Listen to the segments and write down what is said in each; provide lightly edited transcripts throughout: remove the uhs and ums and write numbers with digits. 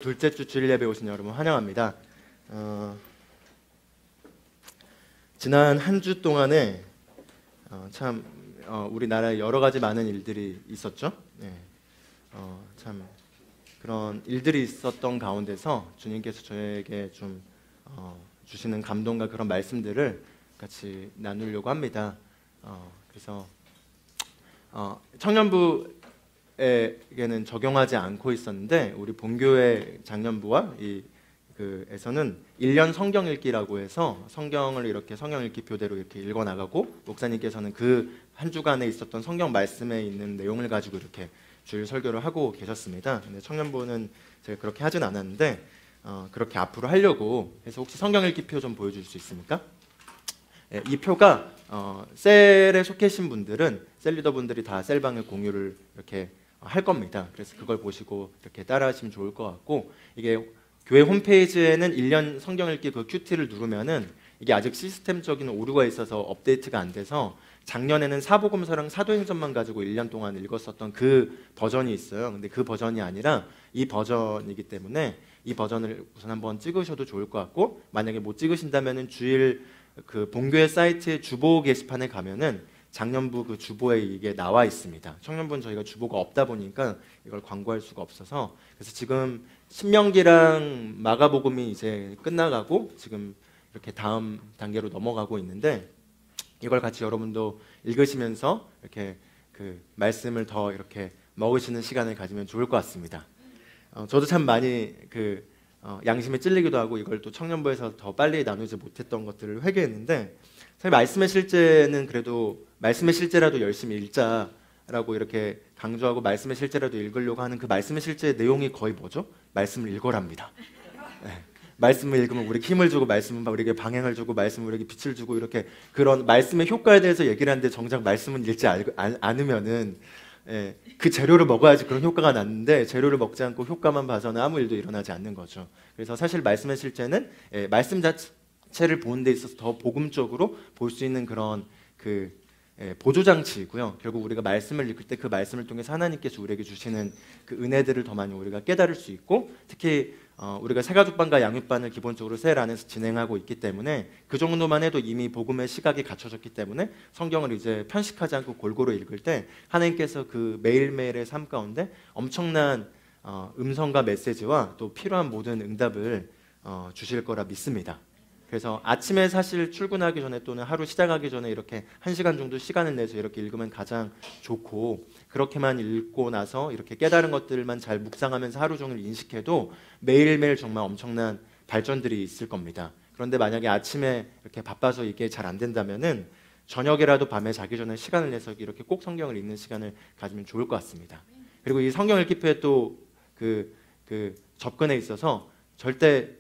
둘째 주 주일 예배 오신 여러분 환영합니다. 지난 한 주 동안에 참 우리나라에 여러 가지 많은 일들이 있었죠. 네. 참 그런 일들이 있었던 가운데서 주님께서 저에게 좀 주시는 감동과 그런 말씀들을 같이 나누려고 합니다. 그래서 청년부에게는 적용하지 않고 있었는데 우리 본교회 장년부와 에서는 1년 성경 읽기라고 해서 성경을 이렇게 성경 읽기 표대로 이렇게 읽어 나가고 목사님께서는 그 한 주간에 있었던 성경 말씀에 있는 내용을 가지고 이렇게 주일 설교를 하고 계셨습니다. 근데 청년부는 제가 그렇게 하진 않았는데 그렇게 앞으로 하려고 해서 혹시 성경 읽기 표 좀 보여줄 수 있습니까? 네, 이 표가 셀에 속해 계신 분들은 셀 리더분들이 다 셀방에 공유를 이렇게 할 겁니다. 그래서 그걸 보시고 이렇게 따라하시면 좋을 것 같고, 이게 교회 홈페이지에는 1년 성경 읽기 그 큐티를 누르면은 이게 아직 시스템적인 오류가 있어서 업데이트가 안 돼서 작년에는 사복음서랑 사도행전만 가지고 1년 동안 읽었었던 그 버전이 있어요. 근데 그 버전이 아니라 이 버전이기 때문에 이 버전을 우선 한번 찍으셔도 좋을 것 같고, 만약에 못 찍으신다면은 주일 그 본교회 사이트의 주보 게시판에 가면은 작년부 그 주보에 이게 나와 있습니다. 청년부는 저희가 주보가 없다 보니까 이걸 광고할 수가 없어서, 그래서 지금 신명기랑 마가복음이 이제 끝나가고 지금 이렇게 다음 단계로 넘어가고 있는데, 이걸 같이 여러분도 읽으시면서 이렇게 그 말씀을 더 이렇게 먹으시는 시간을 가지면 좋을 것 같습니다. 저도 참 많이 양심에 찔리기도 하고 이걸 또 청년부에서 더 빨리 나누지 못했던 것들을 회개했는데, 사실 말씀의 실제는 그래도 말씀의 실제라도 열심히 읽자라고 이렇게 강조하고 말씀의 실제라도 읽으려고 하는 그 말씀의 실제의 내용이 거의 뭐죠? 말씀을 읽어랍니다. 네. 말씀을 읽으면 우리에게 힘을 주고, 말씀은 우리에게 방향을 주고, 말씀은 우리에게 빛을 주고, 이렇게 그런 말씀의 효과에 대해서 얘기를 하는데 정작 말씀은 읽지 않으면은 그 재료를 먹어야지 그런 효과가 났는데, 재료를 먹지 않고 효과만 봐서는 아무 일도 일어나지 않는 거죠. 그래서 사실 말씀의 실제는 말씀 자체를 보는 데 있어서 더 복음적으로 볼 수 있는 그런 보조장치이고요. 결국 우리가 말씀을 읽을 때 그 말씀을 통해서 하나님께서 우리에게 주시는 그 은혜들을 더 많이 우리가 깨달을 수 있고, 특히 우리가 새가족반과 양육반을 기본적으로 셀 안에서 진행하고 있기 때문에 그 정도만 해도 이미 복음의 시각이 갖춰졌기 때문에 성경을 이제 편식하지 않고 골고루 읽을 때 하나님께서 그 매일매일의 삶 가운데 엄청난 음성과 메시지와 또 필요한 모든 응답을 주실 거라 믿습니다. 그래서 아침에 사실 출근하기 전에 또는 하루 시작하기 전에 이렇게 1시간 정도 시간을 내서 이렇게 읽으면 가장 좋고, 그렇게만 읽고 나서 이렇게 깨달은 것들만 잘 묵상하면서 하루 종일 인식해도 매일매일 정말 엄청난 발전들이 있을 겁니다. 그런데 만약에 아침에 이렇게 바빠서 이게 잘 안 된다면은 저녁이라도 밤에 자기 전에 시간을 내서 이렇게 꼭 성경을 읽는 시간을 가지면 좋을 것 같습니다. 그리고 이 성경 읽기표에 또 그 접근에 있어서 절대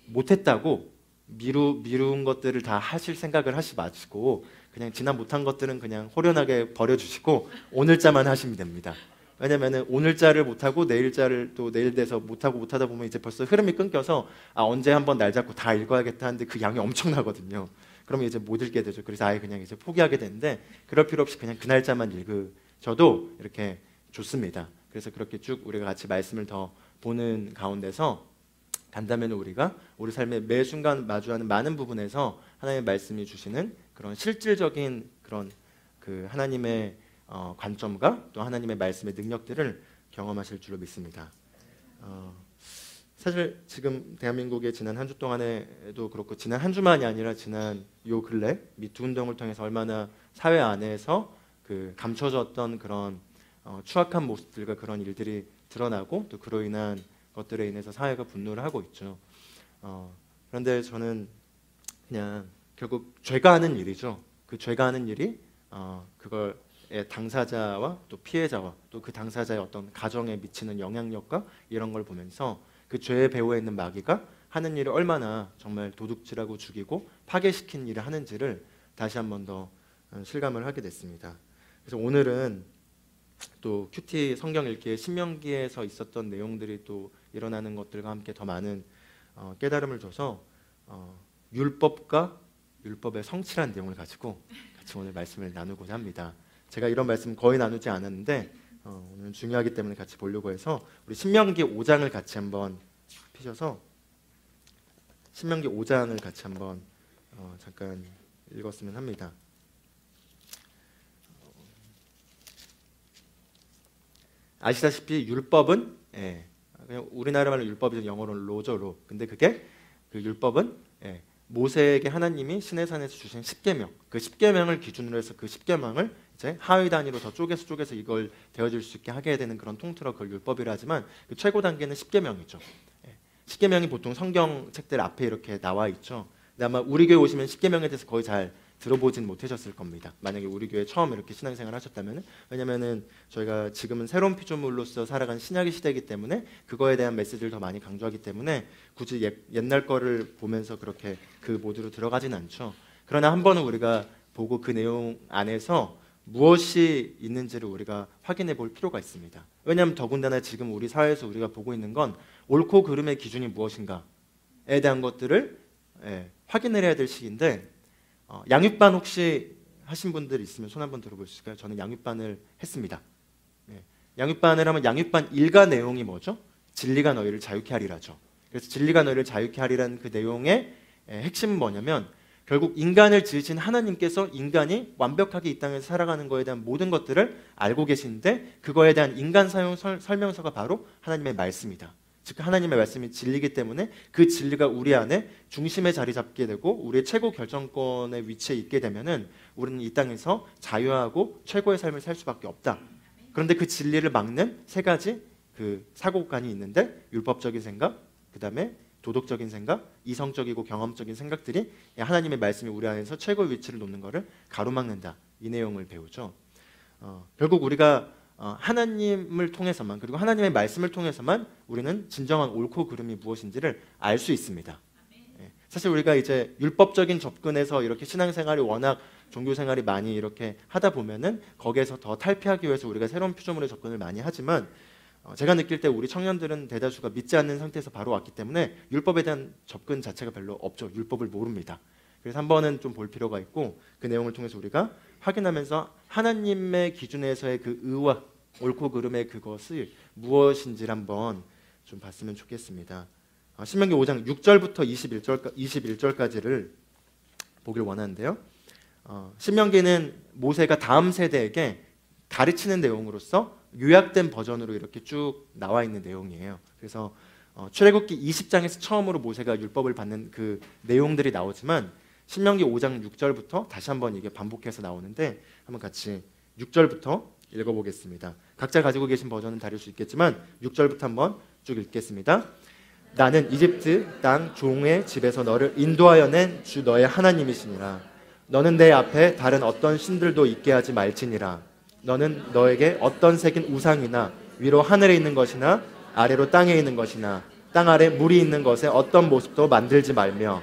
못했다고 미룬 것들을 다 하실 생각을 하지 마시고, 그냥 지난 못한 것들은 그냥 호련하게 버려주시고 오늘자만 하시면 됩니다. 왜냐면은 오늘자를 못하고 내일자를 또 내일 돼서 못하다 보면 이제 벌써 흐름이 끊겨서 언제 한번 날 잡고 다 읽어야겠다 하는데 그 양이 엄청나거든요. 그러면 이제 못 읽게 되죠. 그래서 아예 그냥 이제 포기하게 되는데, 그럴 필요 없이 그냥 그날짜만 읽으셔도 이렇게 좋습니다. 그래서 그렇게 쭉 우리가 같이 말씀을 더 보는 가운데서 간다면 우리가 우리 삶의 매 순간 마주하는 많은 부분에서 하나님의 말씀이 주시는 그런 실질적인 그런 그 하나님의 관점과 또 하나님의 말씀의 능력들을 경험하실 줄로 믿습니다. 사실 지금 대한민국의 지난 한 주 동안에도 그렇고, 지난 한 주만이 아니라 지난 요 근래 미투 운동을 통해서 얼마나 사회 안에서 그 감춰졌던 그런 추악한 모습들과 그런 일들이 드러나고, 또 그로 인한 것들에 인해서 사회가 분노를 하고 있죠. 그런데 저는 그냥 결국 죄가 하는 일이죠. 그 죄가 하는 일이 그거의 당사자와 또 피해자와 또 그 당사자의 어떤 가정에 미치는 영향력과 이런 걸 보면서 그 죄의 배후에 있는 마귀가 하는 일을 얼마나 정말 도둑질하고 죽이고 파괴시킨 일을 하는지를 다시 한 번 더 실감을 하게 됐습니다. 그래서 오늘은 또 큐티 성경 읽기의 신명기에서 있었던 내용들이 또 일어나는 것들과 함께 더 많은 깨달음을 줘서 율법과 율법의 성취란 내용을 가지고 같이 오늘 말씀을 나누고자 합니다. 제가 이런 말씀 거의 나누지 않았는데 오늘 중요하기 때문에 같이 보려고 해서 우리 신명기 5장을 같이 한번 피셔서 신명기 5장을 같이 한번 잠깐 읽었으면 합니다. 아시다시피 율법은 그냥 우리나라 말로 율법이 영어로는 로죠. 근데 그게 그 율법은 모세에게 하나님이 시내산에서 주신 10계명, 그 10계명을 기준으로 해서 그 10계명을 이제 하위 단위로 더 쪼개서 이걸 되어질 수 있게 하게 되는 그런 통틀어 그걸 율법이라 하지만 그 최고 단계는 10계명이죠. 10계명이 보통 성경 책들 앞에 이렇게 나와 있죠. 근데 아마 우리 교회 오시면 10계명에 대해서 거의 잘 들어보진 못하셨을 겁니다. 만약에 우리 교회 처음 이렇게 신앙생활 하셨다면, 왜냐면은 저희가 지금은 새로운 피조물로서 살아간 신약의 시대이기 때문에 그거에 대한 메시지를 더 많이 강조하기 때문에 굳이 옛날 거를 보면서 그렇게 그 모드로 들어가진 않죠. 그러나 한 번은 우리가 보고 그 내용 안에서 무엇이 있는지를 우리가 확인해 볼 필요가 있습니다. 왜냐하면 더군다나 지금 우리 사회에서 우리가 보고 있는 건 옳고 그름의 기준이 무엇인가에 대한 것들을 확인을 해야 될 시기인데, 양육반 혹시 하신 분들 있으면 손 한번 들어볼 수 있을까요? 저는 양육반을 했습니다. 양육반을 하면 양육반 일가 내용이 뭐죠? 진리가 너희를 자유케 하리라죠. 그래서 진리가 너희를 자유케 하리라는 그 내용의 핵심은 뭐냐면 결국 인간을 지으신 하나님께서 인간이 완벽하게 이 땅에서 살아가는 것에 대한 모든 것들을 알고 계신데 그거에 대한 인간 사용 설명서가 바로 하나님의 말씀이다. 즉 하나님의 말씀이 진리이기 때문에 그 진리가 우리 안에 중심에 자리 잡게 되고 우리의 최고 결정권의 위치에 있게 되면은 우리는 이 땅에서 자유하고 최고의 삶을 살 수밖에 없다. 그런데 그 진리를 막는 세 가지 그 사고관이 있는데 율법적인 생각, 그 다음에 도덕적인 생각, 이성적이고 경험적인 생각들이 하나님의 말씀이 우리 안에서 최고의 위치를 놓는 것을 가로막는다. 이 내용을 배우죠. 결국 우리가 하나님을 통해서만, 그리고 하나님의 말씀을 통해서만 우리는 진정한 옳고 그름이 무엇인지를 알 수 있습니다. 사실 우리가 이제 율법적인 접근에서 이렇게 신앙생활이 워낙 종교생활이 많이 이렇게 하다 보면은 거기에서 더 탈피하기 위해서 우리가 새로운 피조물의 접근을 많이 하지만 제가 느낄 때 우리 청년들은 대다수가 믿지 않는 상태에서 바로 왔기 때문에 율법에 대한 접근 자체가 별로 없죠. 율법을 모릅니다. 그래서 한 번은 좀 볼 필요가 있고 그 내용을 통해서 우리가 확인하면서 하나님의 기준에서의 그 의와 옳고 그름의 그것을 무엇인지를 한번 좀 봤으면 좋겠습니다. 신명기 5장 6절부터 21절까지를 보길 원하는데요. 신명기는 모세가 다음 세대에게 가르치는 내용으로서 요약된 버전으로 이렇게 쭉 나와 있는 내용이에요. 그래서 출애굽기 20장에서 처음으로 모세가 율법을 받는 그 내용들이 나오지만 신명기 5장 6절부터 다시 한번 이게 반복해서 나오는데 한번 같이 6절부터 읽어보겠습니다. 각자 가지고 계신 버전은 다를 수 있겠지만 6절부터 한번 쭉 읽겠습니다. 나는 이집트 땅 종의 집에서 너를 인도하여 낸 주 너의 하나님이시니라. 너는 내 앞에 다른 어떤 신들도 있게 하지 말지니라. 너는 너에게 어떤 새긴 우상이나 위로 하늘에 있는 것이나 아래로 땅에 있는 것이나 땅 아래 물이 있는 것에 어떤 모습도 만들지 말며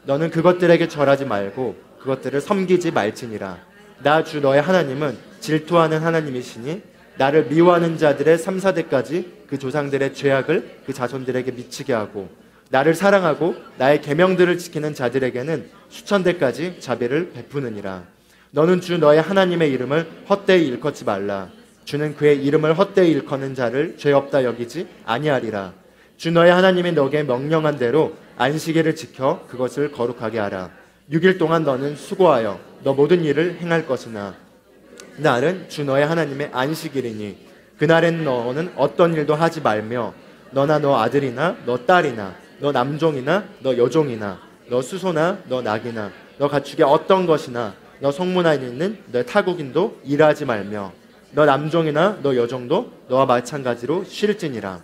너는 그것들에게 절하지 말고 그것들을 섬기지 말지니라. 나 주 너의 하나님은 질투하는 하나님이시니 나를 미워하는 자들의 3, 4대까지 그 조상들의 죄악을 그 자손들에게 미치게 하고 나를 사랑하고 나의 계명들을 지키는 자들에게는 수천대까지 자비를 베푸느니라. 너는 주 너의 하나님의 이름을 헛되이 일컫지 말라. 주는 그의 이름을 헛되이 일컫는 자를 죄 없다 여기지 아니하리라. 주 너의 하나님이 너에게 명령한 대로 안식일을 지켜 그것을 거룩하게 하라. 6일 동안 너는 수고하여 너 모든 일을 행할 것이나 날은 주 너의 하나님의 안식일이니 그날엔 너는 어떤 일도 하지 말며 너나 너 아들이나 너 딸이나 너 남종이나 너 여종이나 너 수소나 너 낙이나 너 가축의 어떤 것이나 너 성문 안에 있는 너 타국인도 일하지 말며 너 남종이나 너 여종도 너와 마찬가지로 쉴지니라.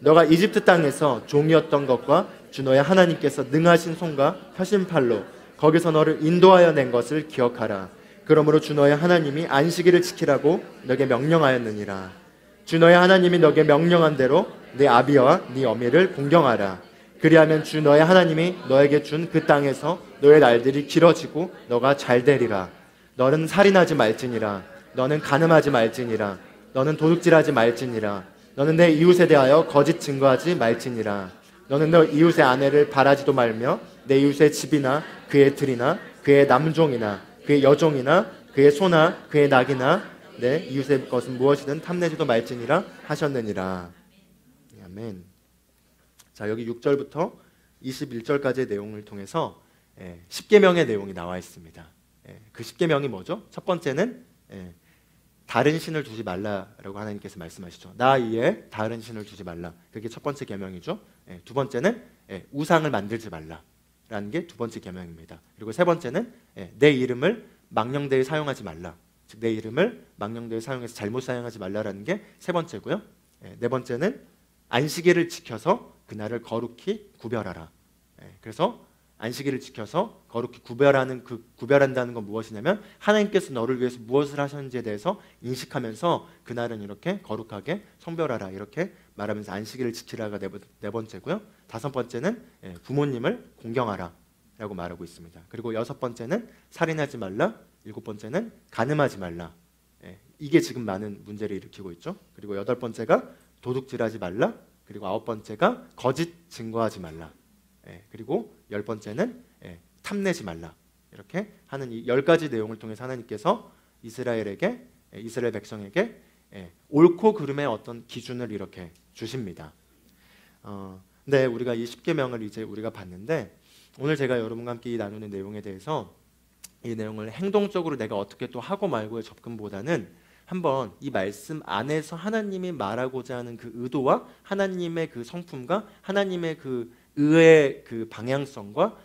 너가 이집트 땅에서 종이었던 것과 주 너의 하나님께서 능하신 손과 펴신 팔로 거기서 너를 인도하여 낸 것을 기억하라. 그러므로 주 너의 하나님이 안식일을 지키라고 너에게 명령하였느니라. 주 너의 하나님이 너에게 명령한 대로 네 아비와 네 어미를 공경하라. 그리하면 주 너의 하나님이 너에게 준 그 땅에서 너의 날들이 길어지고 너가 잘 되리라. 너는 살인하지 말지니라. 너는 간음하지 말지니라. 너는 도둑질하지 말지니라. 너는 내 이웃에 대하여 거짓 증거하지 말지니라. 너는 너 이웃의 아내를 바라지도 말며 내 이웃의 집이나 그의 들이나 그의 남종이나 그의 여종이나 그의 소나 그의 낙이나 내 이웃의 것은 무엇이든 탐내지도 말지니라 하셨느니라. 아멘. 자, 여기 6절부터 21절까지의 내용을 통해서 10계명의 내용이 나와 있습니다. 그 10계명이 뭐죠? 첫 번째는 다른 신을 두지 말라라고 하나님께서 말씀하시죠. 나 이외에 다른 신을 두지 말라. 그게 첫 번째 계명이죠. 두 번째는 우상을 만들지 말라라는 게 두 번째 계명입니다. 그리고 세 번째는 내 이름을 망령되이 사용하지 말라. 즉 내 이름을 망령되이 사용해서 잘못 사용하지 말라라는 게 세 번째고요. 네 번째는 안식일을 지켜서 그날을 거룩히 구별하라. 그래서 안식일을 지켜서 거룩히 구별한다는 건 무엇이냐면 하나님께서 너를 위해서 무엇을 하셨는지에 대해서 인식하면서 그날은 이렇게 거룩하게 성별하라 이렇게 말하면서 안식일을 지키라가 네 번째고요. 다섯 번째는 부모님을 공경하라 라고 말하고 있습니다. 그리고 여섯 번째는 살인하지 말라. 일곱 번째는 간음하지 말라. 이게 지금 많은 문제를 일으키고 있죠. 그리고 여덟 번째가 도둑질하지 말라. 그리고 아홉 번째가 거짓 증거하지 말라. 그리고 열 번째는 탐내지 말라. 이렇게 하는 이 10가지 내용을 통해서 하나님께서 이스라엘 백성에게 옳고 그름의 어떤 기준을 이렇게 주십니다. 네, 우리가 이 10계명을 이제 우리가 봤는데 오늘 제가 여러분과 함께 나누는 내용에 대해서 이 내용을 행동적으로 내가 어떻게 또 하고 말고의 접근보다는 한번 이 말씀 안에서 하나님이 말하고자 하는 그 의도와 하나님의 그 성품과 하나님의 그 의의 그 방향성과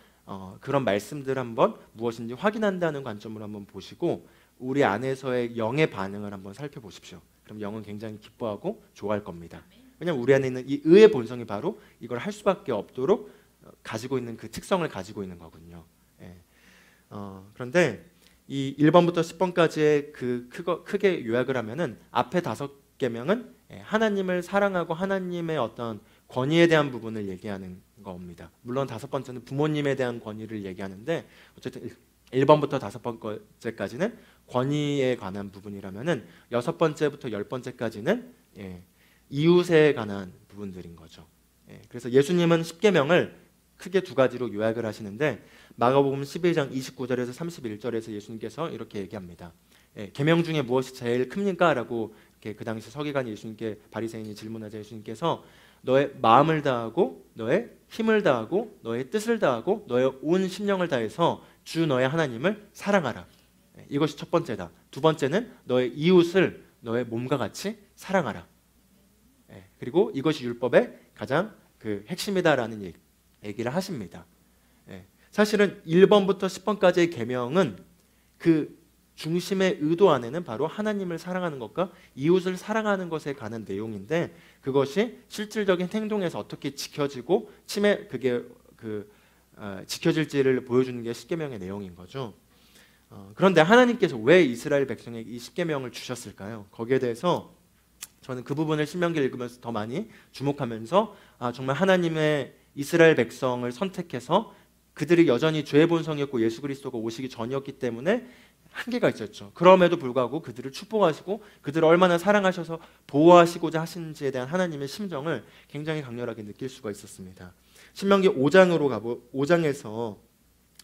그런 말씀들 한번 무엇인지 확인한다는 관점으로 한번 보시고 우리 안에서의 영의 반응을 한번 살펴보십시오. 그럼 영은 굉장히 기뻐하고 좋아할 겁니다. 왜냐하면 우리 안에 있는 이 의의 본성이 바로 이걸 할 수밖에 없도록 가지고 있는 그 특성을 가지고 있는 거거든요. 그런데 이 1번부터 10번까지의 크게 요약을 하면은 앞에 5계명은 하나님을 사랑하고 하나님의 어떤 권위에 대한 부분을 얘기하는 겁니다. 물론 5번째는 부모님에 대한 권위를 얘기하는데 어쨌든 1번부터 5번째까지는 권위에 관한 부분이라면은 6번째부터 10번째까지는 이웃에 관한 부분들인 거죠. 그래서 예수님은 10계명을 크게 두 가지로 요약을 하시는데 마가복음 11장 29절에서 31절에서 예수님께서 이렇게 얘기합니다. 계명 중에 무엇이 제일 큽니까? 라고 그 당시 서기관이 예수님께 바리새인이 질문하자 예수님께서 너의 마음을 다하고 너의 힘을 다하고 너의 뜻을 다하고 너의 온 심령을 다해서 주 너의 하나님을 사랑하라. 이것이 첫 번째다. 두 번째는 너의 이웃을 너의 몸과 같이 사랑하라. 그리고 이것이 율법의 가장 그 핵심이다라는 얘기를 하십니다. 사실은 1번부터 10번까지의 계명은 그 중심의 의도 안에는 바로 하나님을 사랑하는 것과 이웃을 사랑하는 것에 관한 내용인데 그것이 실질적인 행동에서 어떻게 지켜지고 지켜질지를 보여주는 게 10계명의 내용인 거죠. 그런데 하나님께서 왜 이스라엘 백성에게 이 10계명을 주셨을까요? 거기에 대해서 저는 그 부분을 신명기를 읽으면서 더 많이 주목하면서 정말 하나님의 이스라엘 백성을 선택해서 그들이 여전히 죄의 본성이었고 예수 그리스도가 오시기 전이었기 때문에 한계가 있었죠. 그럼에도 불구하고 그들을 축복하시고 그들을 얼마나 사랑하셔서 보호하시고자 하시는지에 대한 하나님의 심정을 굉장히 강렬하게 느낄 수가 있었습니다. 신명기 5장에서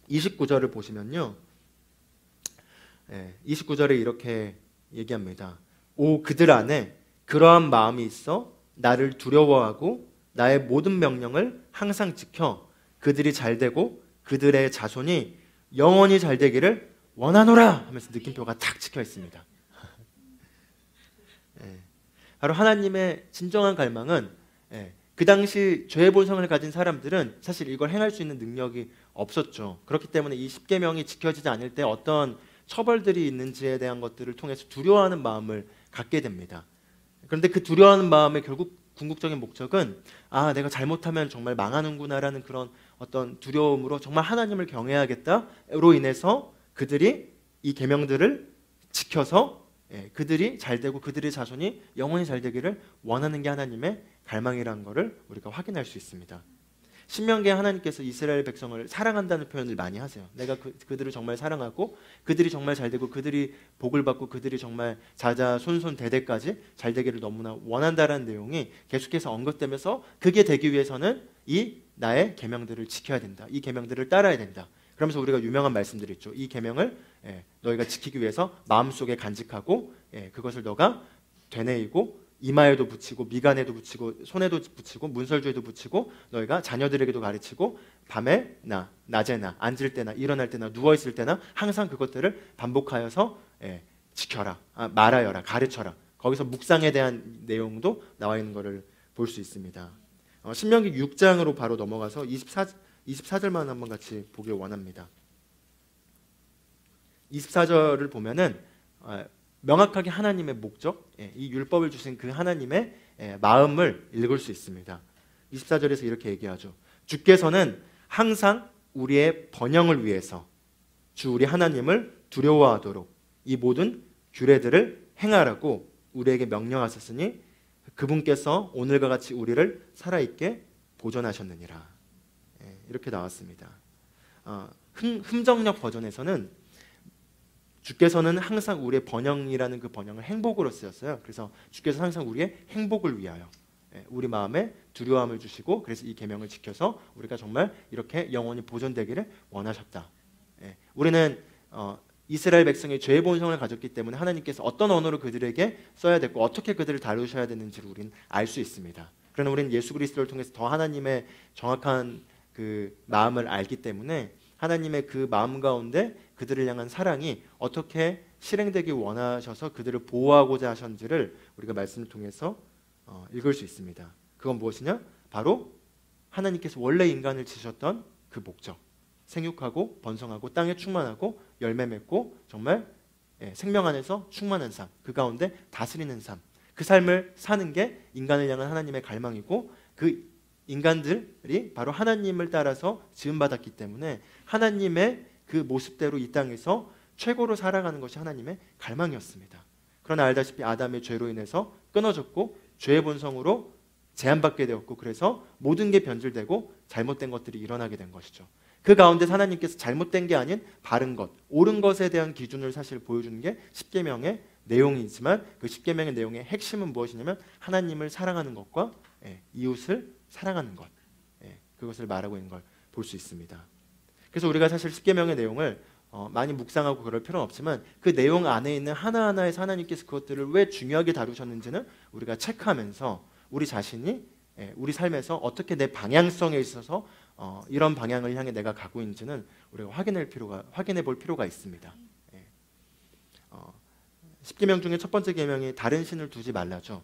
29절을 보시면요. 29절에 이렇게 얘기합니다. 오 그들 안에 그러한 마음이 있어 나를 두려워하고 나의 모든 명령을 항상 지켜 그들이 잘되고 그들의 자손이 영원히 잘되기를 원하노라 하면서 느낌표가 탁 찍혀 있습니다. 바로 하나님의 진정한 갈망은 그 당시 죄의 본성을 가진 사람들은 사실 이걸 행할 수 있는 능력이 없었죠. 그렇기 때문에 이 10계명이 지켜지지 않을 때 어떤 처벌들이 있는지에 대한 것들을 통해서 두려워하는 마음을 갖게 됩니다. 그런데 그 두려워하는 마음의 결국 궁극적인 목적은 내가 잘못하면 정말 망하는구나라는 그런 어떤 두려움으로 정말 하나님을 경외하겠다로 인해서 그들이 이 계명들을 지켜서 그들이 잘되고 그들의 자손이 영원히 잘되기를 원하는 게 하나님의 갈망이라는 것을 우리가 확인할 수 있습니다. 신명기에 하나님께서 이스라엘 백성을 사랑한다는 표현을 많이 하세요. 내가 그들을 정말 사랑하고 그들이 정말 잘되고 그들이 복을 받고 그들이 정말 자자손손 대대까지 잘되기를 너무나 원한다라는 내용이 계속해서 언급되면서 그게 되기 위해서는 이 나의 계명들을 지켜야 된다. 이 계명들을 따라야 된다. 그러면서 우리가 유명한 말씀들이 있죠. 이 계명을 너희가 지키기 위해서 마음속에 간직하고 그것을 너가 되뇌이고 이마에도 붙이고 미간에도 붙이고 손에도 붙이고 문설주에도 붙이고 너희가 자녀들에게도 가르치고 밤에나 낮에나 앉을 때나 일어날 때나 누워 있을 때나 항상 그것들을 반복하여서 지켜라, 말하여라, 가르쳐라. 거기서 묵상에 대한 내용도 나와 있는 것을 볼 수 있습니다. 신명기 6장으로 바로 넘어가서 24절만 한번 같이 보길 원합니다. 24절을 보면은 명확하게 하나님의 목적, 이 율법을 주신 그 하나님의 마음을 읽을 수 있습니다. 24절에서 이렇게 얘기하죠. 주께서는 항상 우리의 번영을 위해서 주 우리 하나님을 두려워하도록 이 모든 규례들을 행하라고 우리에게 명령하셨으니 그분께서 오늘과 같이 우리를 살아있게 보존하셨느니라. 이렇게 나왔습니다. 흠정역 버전에서는 주께서는 항상 우리의 번영이라는 그 번영을 행복으로 쓰였어요. 그래서 주께서 항상 우리의 행복을 위하여 우리 마음에 두려움을 주시고 그래서 이 계명을 지켜서 우리가 정말 이렇게 영원히 보존되기를 원하셨다. 우리는 이스라엘 백성이 죄의 본성을 가졌기 때문에 하나님께서 어떤 언어로 그들에게 써야 됐고 어떻게 그들을 다루셔야 되는지를 우리는 알 수 있습니다. 그러나 우리는 예수 그리스도를 통해서 더 하나님의 정확한 그 마음을 알기 때문에 하나님의 그 마음 가운데 그들을 향한 사랑이 어떻게 실행되기 원하셔서 그들을 보호하고자 하셨는지를 우리가 말씀을 통해서 읽을 수 있습니다. 그건 무엇이냐? 바로 하나님께서 원래 인간을 지으셨던 그 목적, 생육하고 번성하고 땅에 충만하고 열매 맺고 정말 생명 안에서 충만한 삶, 그 가운데 다스리는 삶, 그 삶을 사는 게 인간을 향한 하나님의 갈망이고 그 인간들이 바로 하나님을 따라서 지음받았기 때문에 하나님의 그 모습대로 이 땅에서 최고로 살아가는 것이 하나님의 갈망이었습니다. 그러나 알다시피 아담의 죄로 인해서 끊어졌고 죄의 본성으로 제한받게 되었고 그래서 모든 게 변질되고 잘못된 것들이 일어나게 된 것이죠. 그 가운데 하나님께서 잘못된 게 아닌 바른 것, 옳은 것에 대한 기준을 사실 보여주는 게 십계명의 내용이지만 그 십계명의 내용의 핵심은 무엇이냐면 하나님을 사랑하는 것과 이웃을 사랑하는 것, 그것을 말하고 있는 걸 볼 수 있습니다. 그래서 우리가 사실 십계명의 내용을 많이 묵상하고 그럴 필요는 없지만 그 내용 안에 있는 하나하나에서 하나님께서 그것들을 왜 중요하게 다루셨는지는 우리가 체크하면서 우리 자신이 우리 삶에서 어떻게 내 방향성에 있어서 이런 방향을 향해 내가 가고 있는지는 우리가 확인해 볼 필요가 있습니다. 십계명 중에 첫 번째 계명이 다른 신을 두지 말라죠.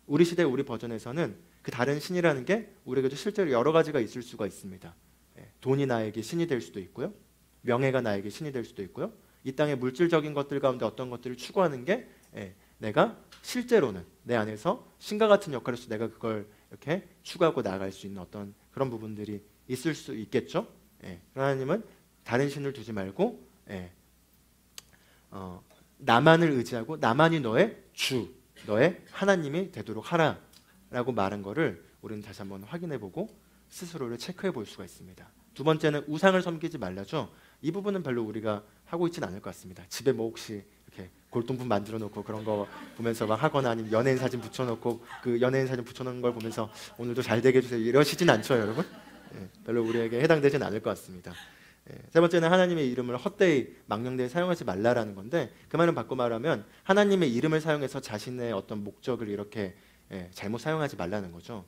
우리 시대 우리 버전에서는 그 다른 신이라는 게 우리에게도 실제로 여러 가지가 있을 수가 있습니다. 돈이 나에게 신이 될 수도 있고요. 명예가 나에게 신이 될 수도 있고요. 이 땅의 물질적인 것들 가운데 어떤 것들을 추구하는 게 내가 실제로는 내 안에서 신과 같은 역할에서 내가 그걸 이렇게 추구하고 나아갈 수 있는 어떤 그런 부분들이 있을 수 있겠죠. 하나님은 다른 신을 두지 말고 나만을 의지하고 나만이 너의 주, 너의 하나님이 되도록 하라라고 말한 거를 우리는 다시 한번 확인해보고 스스로를 체크해볼 수가 있습니다. 두 번째는 우상을 섬기지 말라죠. 이 부분은 별로 우리가 하고 있지는 않을 것 같습니다. 집에 뭐 혹시 이렇게 골동품 만들어 놓고 그런 거 보면서 막 하거나 아니면 연예인 사진 붙여놓고 그 연예인 사진 붙여놓은 걸 보면서 오늘도 잘 되게 해주세요 이러시진 않죠, 여러분? 별로 우리에게 해당되지는 않을 것 같습니다. 세 번째는 하나님의 이름을 헛되이 망령되이 사용하지 말라라는 건데 그 말은 바꿔 말하면 하나님의 이름을 사용해서 자신의 어떤 목적을 이렇게 잘못 사용하지 말라는 거죠.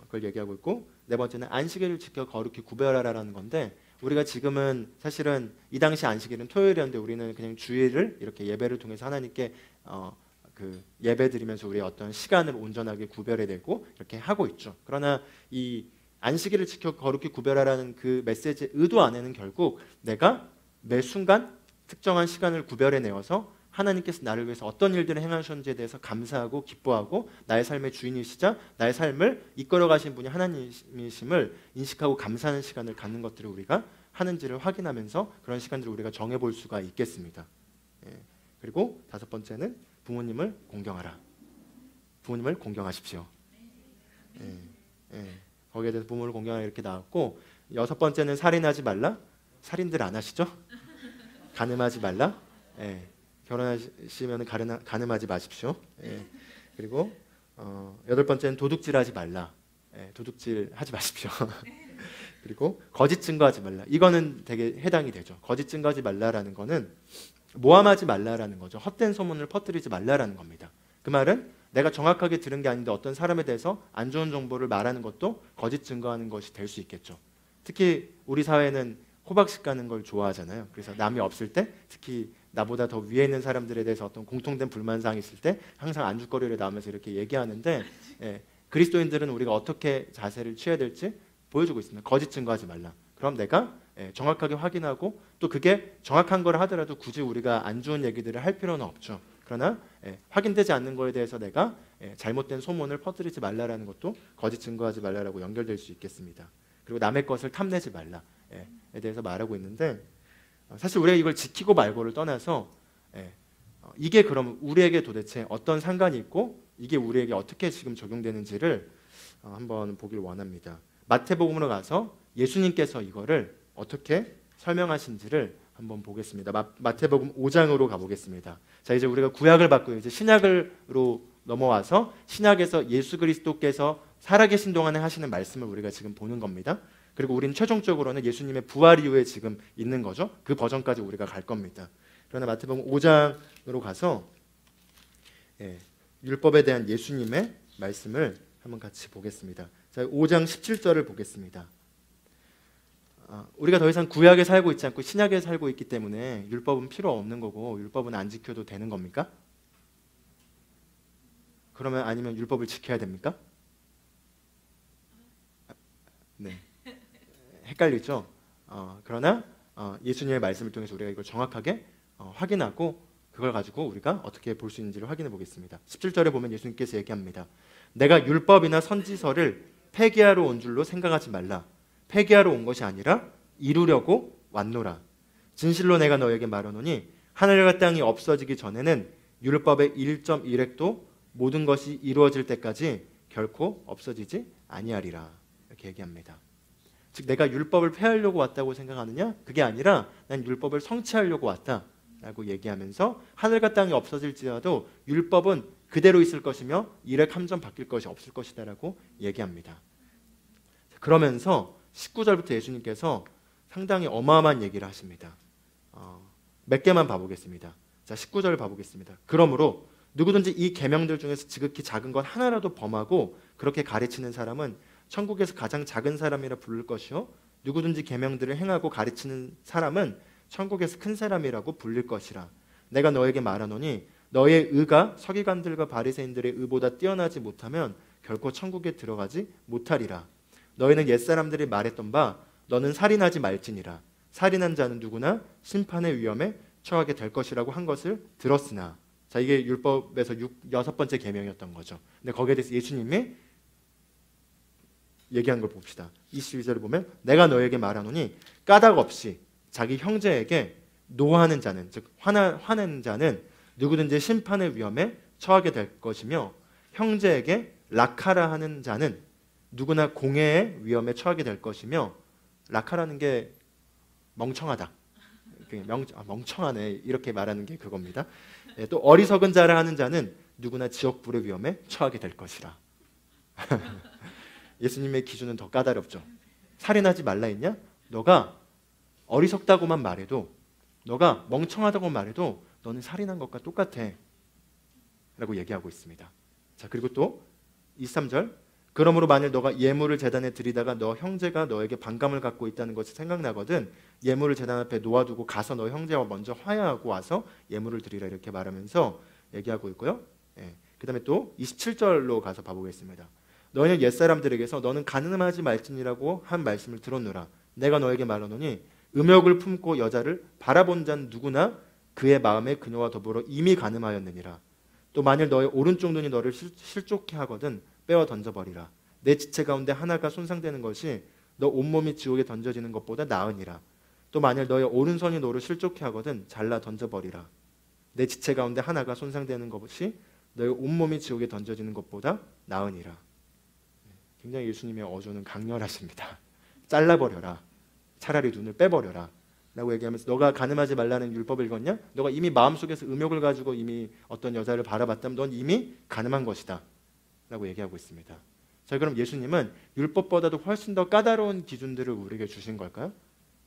그걸 얘기하고 있고 네 번째는 안식일을 지켜 거룩히 구별하라라는 건데 우리가 지금은 사실은 이 당시 안식일은 토요일이었는데 우리는 그냥 주일을 이렇게 예배를 통해서 하나님께 그 예배 드리면서 우리의 어떤 시간을 온전하게 구별해내고 이렇게 하고 있죠. 그러나 이 안식일을 지켜 거룩히 구별하라는 그 메시지의 의도 안에는 결국 내가 매 순간 특정한 시간을 구별해내어서 하나님께서 나를 위해서 어떤 일들을 행하셨는지에 대해서 감사하고 기뻐하고 나의 삶의 주인이시자 나의 삶을 이끌어 가신 분이 하나님이심을 인식하고 감사하는 시간을 갖는 것들을 우리가 하는지를 확인하면서 그런 시간들을 우리가 정해볼 수가 있겠습니다. 그리고 다섯 번째는 부모님을 공경하라. 부모님을 공경하십시오. 거기에 대해서 부모를 공경하라 이렇게 나왔고 여섯 번째는 살인하지 말라. 살인들 안 하시죠? 간음하지 말라. 결혼하시면 간음하지 마십시오. 그리고 여덟 번째는 도둑질하지 말라. 도둑질하지 마십시오. 그리고 거짓 증거하지 말라. 이거는 되게 해당이 되죠. 거짓 증거하지 말라라는 거는 모함하지 말라라는 거죠. 헛된 소문을 퍼뜨리지 말라라는 겁니다. 그 말은 내가 정확하게 들은 게 아닌데 어떤 사람에 대해서 안 좋은 정보를 말하는 것도 거짓 증거하는 것이 될 수 있겠죠. 특히 우리 사회는 호박식 가는 걸 좋아하잖아요. 그래서 남이 없을 때, 특히 나보다 더 위에 있는 사람들에 대해서 어떤 공통된 불만사항이 있을 때 항상 안주거리를 나오면서 이렇게 얘기하는데, 그리스도인들은 우리가 어떻게 자세를 취해야 될지 보여주고 있습니다. 거짓 증거하지 말라. 그럼 내가 정확하게 확인하고, 또 그게 정확한 걸 하더라도 굳이 우리가 안 좋은 얘기들을 할 필요는 없죠. 그러나 확인되지 않는 거에 대해서 내가 잘못된 소문을 퍼뜨리지 말라라는 것도 거짓 증거하지 말라라고 연결될 수 있겠습니다. 그리고 남의 것을 탐내지 말라에 대해서 말하고 있는데, 사실 우리가 이걸 지키고 말고를 떠나서 이게 그럼 우리에게 도대체 어떤 상관이 있고 이게 우리에게 어떻게 지금 적용되는지를 한번 보길 원합니다. 마태복음으로 가서 예수님께서 이거를 어떻게 설명하신지를 한번 보겠습니다. 마태복음 5장으로 가보겠습니다. 자, 이제 우리가 구약을 받고 이제 신약으로 넘어와서 신약에서 예수 그리스도께서 살아계신 동안에 하시는 말씀을 우리가 지금 보는 겁니다. 그리고 우리는 최종적으로는 예수님의 부활 이후에 지금 있는 거죠. 그 버전까지 우리가 갈 겁니다. 그러나 마태복음 5장으로 가서 율법에 대한 예수님의 말씀을 한번 같이 보겠습니다. 자, 5장 17절을 보겠습니다. 우리가 더 이상 구약에 살고 있지 않고 신약에 살고 있기 때문에 율법은 필요 없는 거고 율법은 안 지켜도 되는 겁니까? 그러면 아니면 율법을 지켜야 됩니까? 네, 헷갈리죠? 그러나 예수님의 말씀을 통해서 우리가 이걸 정확하게 확인하고 그걸 가지고 우리가 어떻게 볼 수 있는지를 확인해 보겠습니다. 17절에 보면 예수님께서 얘기합니다. 내가 율법이나 선지서를 폐기하러 온 줄로 생각하지 말라. 폐기하러 온 것이 아니라 이루려고 왔노라. 진실로 내가 너에게 말하노니 하늘과 땅이 없어지기 전에는 율법의 1.1획도 모든 것이 이루어질 때까지 결코 없어지지 아니하리라. 이렇게 얘기합니다. 즉 내가 율법을 폐하려고 왔다고 생각하느냐? 그게 아니라 난 율법을 성취하려고 왔다라고 얘기하면서 하늘과 땅이 없어질지라도 율법은 그대로 있을 것이며 일획 한 점 바뀔 것이 없을 것이다라고 얘기합니다. 그러면서 19절부터 예수님께서 상당히 어마어마한 얘기를 하십니다. 몇 개만 봐보겠습니다. 자, 19절 봐보겠습니다. 그러므로 누구든지 이 계명들 중에서 지극히 작은 것 하나라도 범하고 그렇게 가르치는 사람은 천국에서 가장 작은 사람이라 부를 것이요 누구든지 계명들을 행하고 가르치는 사람은 천국에서 큰 사람이라고 불릴 것이라. 내가 너에게 말하노니 너의 의가 서기관들과 바리새인들의 의보다 뛰어나지 못하면 결코 천국에 들어가지 못하리라. 너희는 옛사람들이 말했던 바 너는 살인하지 말지니라. 살인한 자는 누구나 심판의 위험에 처하게 될 것이라고 한 것을 들었으나. 자, 이게 율법에서 6번째 계명이었던 거죠. 근데 거기에 대해서 예수님이 얘기한 걸 봅시다. 22절을 보면 내가 너에게 말하노니 까닭 없이 자기 형제에게 노하는 자는, 즉 화내는 자는 누구든지 심판의 위험에 처하게 될 것이며 형제에게 락하라 하는 자는 누구나 공회의 위험에 처하게 될 것이며. 락하라는 게 멍청하다, 멍청하네 이렇게 말하는 게 그겁니다. 또 어리석은 자라 하는 자는 누구나 지옥불의 위험에 처하게 될 것이라. 예수님의 기준은 더 까다롭죠. 살인하지 말라 했냐? 너가 어리석다고만 말해도, 너가 멍청하다고 말해도 너는 살인한 것과 똑같아 라고 얘기하고 있습니다. 자, 그리고 또 23절 그러므로 만일 너가 예물을 제단에 드리다가 너 형제가 너에게 반감을 갖고 있다는 것이 생각나거든 예물을 제단 앞에 놓아두고 가서 너 형제와 먼저 화해하고 와서 예물을 드리라 이렇게 말하면서 얘기하고 있고요. 그 다음에 또 27절로 가서 봐보겠습니다. 너희는 옛사람들에게서 너는 가늠하지 말지니라고 한 말씀을 들었노라. 내가 너에게 말하노니 음욕을 품고 여자를 바라본 자는 누구나 그의 마음에 그녀와 더불어 이미 가늠하였느니라. 또 만일 너의 오른쪽 눈이 너를 실족해 하거든 빼어 던져버리라. 내 지체 가운데 하나가 손상되는 것이 너 온몸이 지옥에 던져지는 것보다 나으니라. 또 만일 너의 오른손이 너를 실족해 하거든 잘라 던져버리라. 내 지체 가운데 하나가 손상되는 것이 너의 온몸이 지옥에 던져지는 것보다 나으니라. 굉장히 예수님의 어조는 강렬하십니다. 잘라버려라. 차라리 눈을 빼버려라 라고 얘기하면서 너가 가늠하지 말라는 율법을 읽었냐? 너가 이미 마음속에서 음욕을 가지고 이미 어떤 여자를 바라봤다면 넌 이미 가늠한 것이다 라고 얘기하고 있습니다. 자, 그럼 예수님은 율법보다도 훨씬 더 까다로운 기준들을 우리에게 주신 걸까요?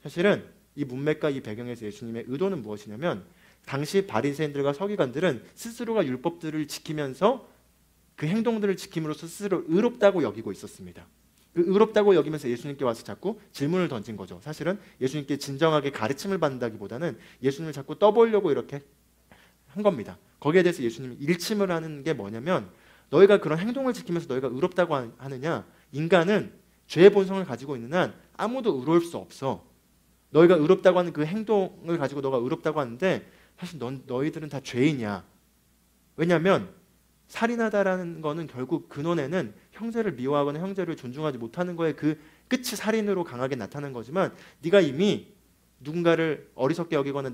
사실은 이 문맥과 이 배경에서 예수님의 의도는 무엇이냐면 당시 바리새인들과 서기관들은 스스로가 율법들을 지키면서 그 행동들을 지킴으로써 스스로 의롭다고 여기고 있었습니다. 그 의롭다고 여기면서 예수님께 와서 자꾸 질문을 던진 거죠. 사실은 예수님께 진정하게 가르침을 받는다기보다는 예수님을 자꾸 떠보려고 이렇게 한 겁니다. 거기에 대해서 예수님이 일침을 하는 게 뭐냐면, 너희가 그런 행동을 지키면서 너희가 의롭다고 하느냐? 인간은 죄의 본성을 가지고 있는 한 아무도 의로울 수 없어. 너희가 의롭다고 하는 그 행동을 가지고 너가 의롭다고 하는데 사실 너희들은 다 죄인이야. 왜냐하면 살인하다라는 거는 결국 근원에는 형제를 미워하거나 형제를 존중하지 못하는 거에 그 끝이 살인으로 강하게 나타나는 거지만, 네가 이미 누군가를 어리석게 여기거나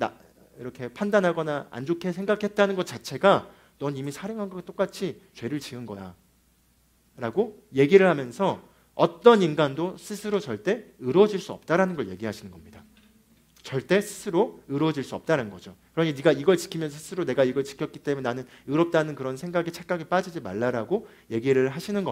이렇게 판단하거나 안 좋게 생각했다는 것 자체가 넌 이미 살인한 것과 똑같이 죄를 지은 거야 라고 얘기를 하면서 어떤 인간도 스스로 절대 의로워질 수 없다라는 걸 얘기하시는 겁니다. 절대 스스로 의로워질 수 없다는 거죠. 그러니 네가 이걸 지키면서 스스로 내가 이걸 지켰기 때문에 나는 의롭다는 그런 생각에 착각에 빠지지 말라라고 얘기를 하시는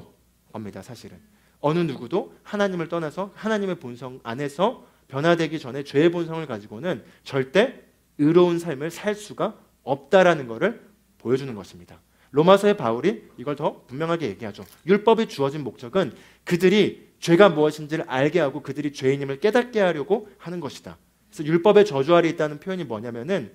겁니다. 사실은 어느 누구도 하나님을 떠나서 하나님의 본성 안에서 변화되기 전에 죄의 본성을 가지고는 절대 의로운 삶을 살 수가 없다라는 것을 보여주는 것입니다. 로마서의 바울이 이걸 더 분명하게 얘기하죠. 율법이 주어진 목적은 그들이 죄가 무엇인지를 알게 하고 그들이 죄인임을 깨닫게 하려고 하는 것이다. 그래서 율법의 저주 아래 있다는 표현이 뭐냐면은,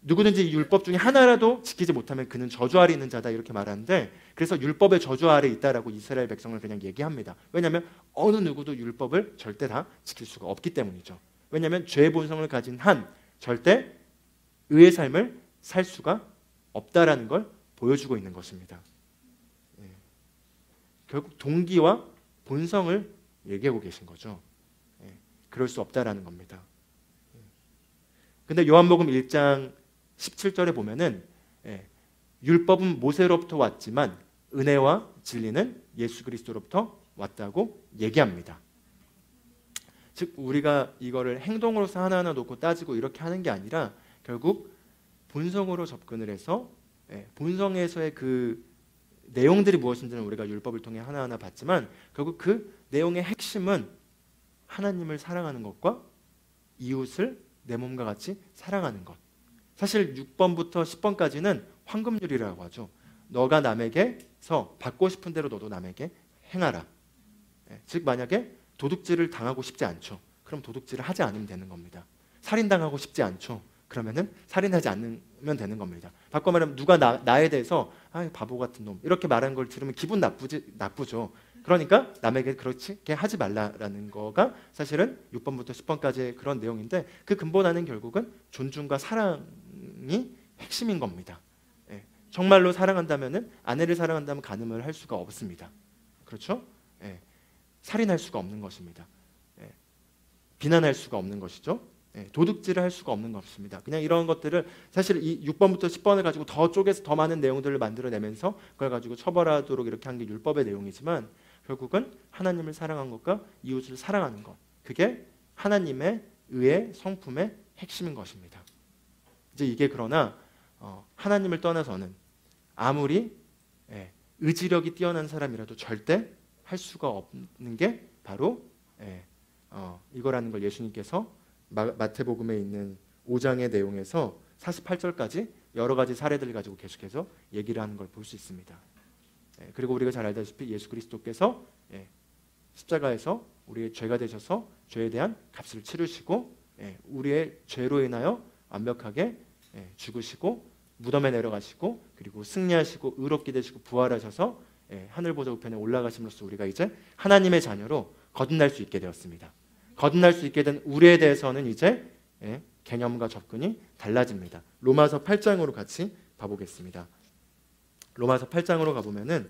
누구든지 이 율법 중에 하나라도 지키지 못하면 그는 저주 아래 있는 자다 이렇게 말하는데, 그래서 율법의 저주 아래 있다라고 이스라엘 백성을 그냥 얘기합니다. 왜냐하면 어느 누구도 율법을 절대 다 지킬 수가 없기 때문이죠. 왜냐하면 죄의 본성을 가진 한 절대 의의 삶을 살 수가 없다라는 걸 보여주고 있는 것입니다. 결국 동기와 본성을 얘기하고 계신 거죠. 그럴 수 없다라는 겁니다. 근데 요한복음 1장 17절에 보면은 율법은 모세로부터 왔지만 은혜와 진리는 예수 그리스도로부터 왔다고 얘기합니다. 즉 우리가 이거를 행동으로서 하나하나 놓고 따지고 이렇게 하는 게 아니라 결국 본성으로 접근을 해서 본성에서의 그 내용들이 무엇인지는 우리가 율법을 통해 하나하나 봤지만, 결국 그 내용의 핵심은 하나님을 사랑하는 것과 이웃을 내 몸과 같이 사랑하는 것. 사실 6번부터 10번까지는 황금률이라고 하죠. 너가 남에게서 받고 싶은 대로 너도 남에게 행하라. 즉 만약에 도둑질을 당하고 싶지 않죠. 그럼 도둑질을 하지 않으면 되는 겁니다. 살인당하고 싶지 않죠. 그러면은 살인하지 않으면 되는 겁니다. 바꿔 말하면 누가 나에 대해서 바보 같은 놈 이렇게 말하는 걸 들으면 기분 나쁘죠. 그러니까 남에게 그렇게 하지 말라라는 거가 사실은 6번부터 10번까지의 그런 내용인데, 그 근본 안은 결국은 존중과 사랑이 핵심인 겁니다. 정말로 사랑한다면은, 아내를 사랑한다면 간음을 할 수가 없습니다. 그렇죠? 살인할 수가 없는 것입니다. 비난할 수가 없는 것이죠. 도둑질을 할 수가 없는 것입니다. 그냥 이런 것들을 사실 이 6번부터 10번을 가지고 더 쪼개서 더 많은 내용들을 만들어내면서 그걸 가지고 처벌하도록 이렇게 한 게 율법의 내용이지만, 결국은 하나님을 사랑한 것과 이웃을 사랑하는 것, 그게 하나님의 의의 성품의 핵심인 것입니다. 이제 이게 그러나 하나님을 떠나서는 아무리 의지력이 뛰어난 사람이라도 절대 할 수가 없는 게 바로 이거라는 걸 예수님께서 마태복음에 있는 5장의 내용에서 48절까지 여러 가지 사례들을 가지고 계속해서 얘기를 하는 걸 볼 수 있습니다. 그리고 우리가 잘 알다시피 예수 그리스도께서 십자가에서 우리의 죄가 되셔서 죄에 대한 값을 치르시고 우리의 죄로 인하여 완벽하게 죽으시고 무덤에 내려가시고 그리고 승리하시고 의롭게 되시고 부활하셔서 하늘 보좌 우편에 올라가심으로써 우리가 이제 하나님의 자녀로 거듭날 수 있게 되었습니다. 거듭날 수 있게 된 우리에 대해서는 이제 개념과 접근이 달라집니다. 로마서 8장으로 같이 가보겠습니다. 로마서 8장으로 가보면은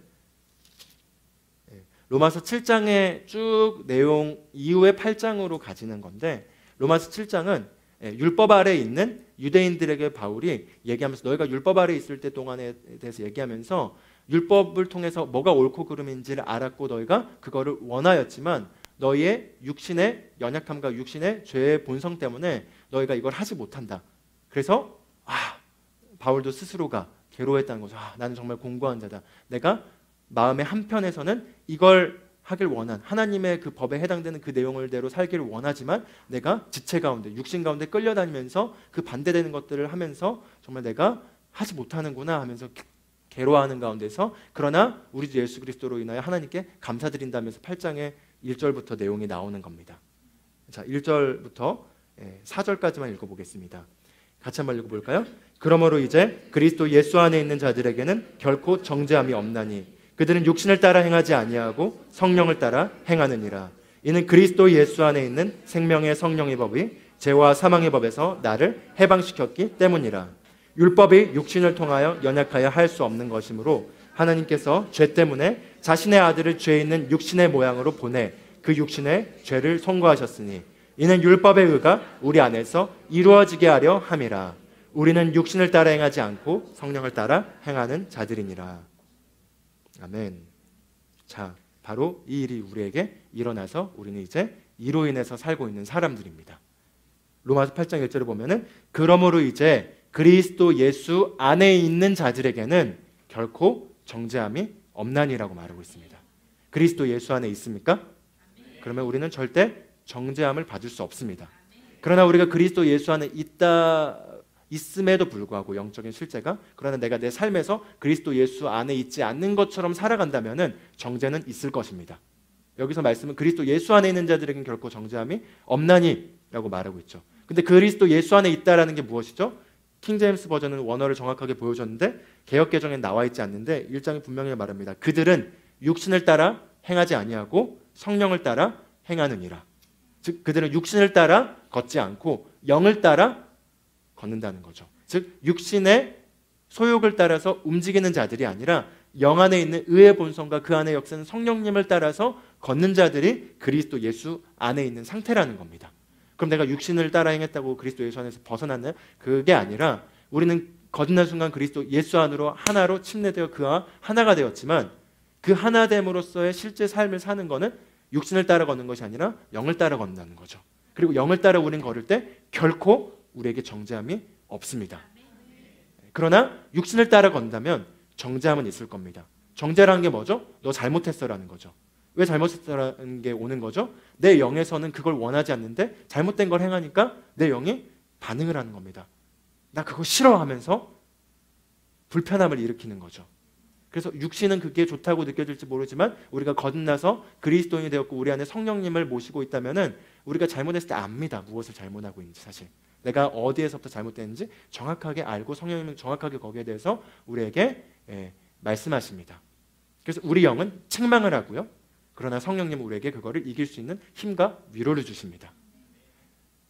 로마서 7장의 쭉 내용 이후에 8장으로 가지는 건데, 로마서 7장은 율법 아래에 있는 유대인들에게 바울이 얘기하면서 너희가 율법 아래에 있을 때 동안에 대해서 얘기하면서 율법을 통해서 뭐가 옳고 그름인지를 알았고 너희가 그거를 원하였지만 너희의 육신의 연약함과 육신의 죄의 본성 때문에 너희가 이걸 하지 못한다. 그래서 바울도 스스로가 괴로워했다는 거죠. 나는 정말 공고한 자다. 내가 마음의 한편에서는 이걸 하길 원한 하나님의 그 법에 해당되는 그 내용을대로 살기를 원하지만 내가 지체 가운데 육신 가운데 끌려다니면서 그 반대되는 것들을 하면서 정말 내가 하지 못하는구나 하면서 괴로워하는 가운데서 그러나 우리 주 예수 그리스도로 인하여 하나님께 감사드린다면서 8장의 1절부터 내용이 나오는 겁니다. 자, 1절부터 4절까지만 읽어보겠습니다. 같이 한번 읽어볼까요? 그러므로 이제 그리스도 예수 안에 있는 자들에게는 결코 정죄함이 없나니 그들은 육신을 따라 행하지 아니하고 성령을 따라 행하느니라. 이는 그리스도 예수 안에 있는 생명의 성령의 법이 죄와 사망의 법에서 나를 해방시켰기 때문이라. 율법이 육신을 통하여 연약하여 할 수 없는 것이므로 하나님께서 죄 때문에 자신의 아들을 죄 있는 육신의 모양으로 보내 그 육신의 죄를 송구하셨으니 이는 율법의 의가 우리 안에서 이루어지게 하려 함이라. 우리는 육신을 따라 행하지 않고 성령을 따라 행하는 자들이니라. 아멘. 자, 바로 이 일이 우리에게 일어나서 우리는 이제 이로 인해서 살고 있는 사람들입니다. 로마서 8장 1절을 보면은 그러므로 이제 그리스도 예수 안에 있는 자들에게는 결코 정죄함이 없나니라고 말하고 있습니다. 그리스도 예수 안에 있습니까? 그러면 우리는 절대 정죄함을 받을 수 없습니다. 그러나 우리가 그리스도 예수 안에 있음에도 불구하고 영적인 실제가 그러나 내가 내 삶에서 그리스도 예수 안에 있지 않는 것처럼 살아간다면은 정죄는 있을 것입니다. 여기서 말씀은 그리스도 예수 안에 있는 자들에게는 결코 정죄함이 없나니라고 말하고 있죠. 근데 그리스도 예수 안에 있다라는 게 무엇이죠? 킹제임스 버전은 원어를 정확하게 보여줬는데 개역개정엔 나와 있지 않는데 1장이 분명히 말합니다. 그들은 육신을 따라 행하지 아니하고 성령을 따라 행하느니라. 즉 그들은 육신을 따라 걷지 않고 영을 따라 걷는다는 거죠. 즉 육신의 소욕을 따라서 움직이는 자들이 아니라 영 안에 있는 의의 본성과 그 안에 역사는 성령님을 따라서 걷는 자들이 그리스도 예수 안에 있는 상태라는 겁니다. 그럼 내가 육신을 따라 행했다고 그리스도 예수 안에서 벗어났나요? 그게 아니라 우리는 거듭난 순간 그리스도 예수 안으로 하나로 침례되어 그와 하나가 되었지만 그 하나됨으로써의 실제 삶을 사는 것은 육신을 따라 걷는 것이 아니라 영을 따라 걷는다는 거죠. 그리고 영을 따라 우리는 걸을 때 결코 우리에게 정죄함이 없습니다. 그러나 육신을 따라 건다면 정죄함은 있을 겁니다. 정죄라는 게 뭐죠? 너 잘못했어라는 거죠. 왜 잘못했어라는 게 오는 거죠? 내 영에서는 그걸 원하지 않는데 잘못된 걸 행하니까 내 영이 반응을 하는 겁니다. 나 그거 싫어하면서 불편함을 일으키는 거죠. 그래서 육신은 그게 좋다고 느껴질지 모르지만 우리가 거듭나서 그리스도인이 되었고 우리 안에 성령님을 모시고 있다면은 우리가 잘못했을 때 압니다. 무엇을 잘못하고 있는지 사실. 내가 어디에서부터 잘못됐는지 정확하게 알고 성령님은 정확하게 거기에 대해서 우리에게 말씀하십니다. 그래서 우리 영은 책망을 하고요. 그러나 성령님은 우리에게 그거를 이길 수 있는 힘과 위로를 주십니다.